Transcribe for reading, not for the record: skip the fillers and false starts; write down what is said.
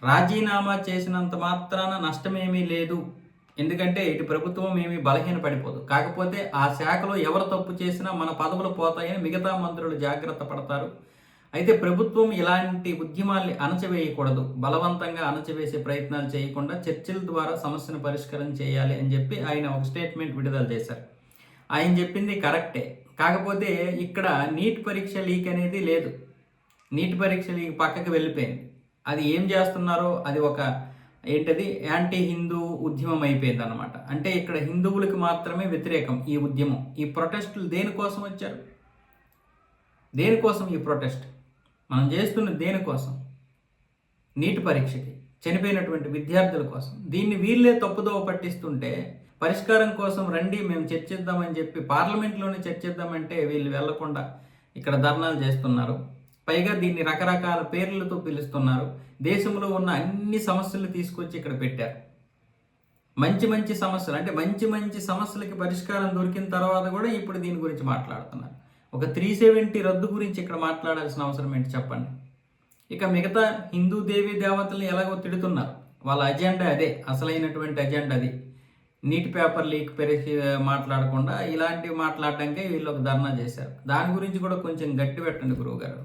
రాజీనామా చేసినంత మాత్రాన నష్టమేమీ లేదు. ఎందుకంటే ఇటు ప్రభుత్వం ఏమీ బలహీన పడిపోదు. కాకపోతే ఆ శాఖలో ఎవరు తప్పు చేసినా మన పదవులు పోతాయని మిగతా మంత్రులు జాగ్రత్త పడతారు. అయితే ప్రభుత్వం ఇలాంటి ఉద్యమాల్ని అణచివేయకూడదు. బలవంతంగా అణచివేసే ప్రయత్నాలు చేయకుండా చర్చల ద్వారా సమస్యను పరిష్కారం చేయాలి అని చెప్పి ఆయన ఒక స్టేట్మెంట్ విడుదల చేశారు. ఆయన చెప్పింది కరెక్టే. కాకపోతే ఇక్కడ నీట్ పరీక్ష లీక్ అనేది లేదు. నీట్ పరీక్ష లీక్ పక్కకి వెళ్ళిపోయింది. అది ఏం చేస్తున్నారో అది ఒక ఏంటది యాంటీ హిందూ ఉద్యమం అయిపోయింది అనమాట. అంటే ఇక్కడ హిందువులకు మాత్రమే వ్యతిరేకం ఈ ఉద్యమం. ఈ ప్రొటెస్టులు దేనికోసం వచ్చారు? దేనికోసం ఈ ప్రొటెస్ట్? మనం చేస్తున్నది దేనికోసం? నీట్ పరీక్షకి చనిపోయినటువంటి విద్యార్థుల కోసం. దీన్ని వీళ్ళే తప్పుదోవ పట్టిస్తుంటే పరిష్కారం కోసం రండి మేము చర్చిద్దామని చెప్పి పార్లమెంట్లోనే చర్చిద్దామంటే వీళ్ళు వెళ్లకుండా ఇక్కడ ధర్నాలు చేస్తున్నారు. పైగా దీన్ని రకరకాల పేర్లతో పిలుస్తున్నారు. దేశంలో ఉన్న అన్ని సమస్యలు తీసుకొచ్చి ఇక్కడ పెట్టారు. మంచి మంచి సమస్యలు అంటే మంచి మంచి సమస్యలకి పరిష్కారం దొరికిన తర్వాత కూడా ఇప్పుడు దీని గురించి మాట్లాడుతున్నారు. ఒక 370 రద్దు గురించి ఇక్కడ మాట్లాడాల్సిన అవసరం ఏంటి చెప్పండి? ఇక మిగతా హిందూ దేవీ దేవతల్ని ఎలాగో తిడుతున్నారు. వాళ్ళ అజెండా అదే, అసలైనటువంటి అజెండా అది. నీట్ పేపర్ లీక్ మాట్లాడకుండా ఇలాంటివి మాట్లాడడానికే వీళ్ళు ఒక ధర్నా చేశారు. దాని గురించి కూడా కొంచెం గట్టి పెట్టండి గురువు గారు.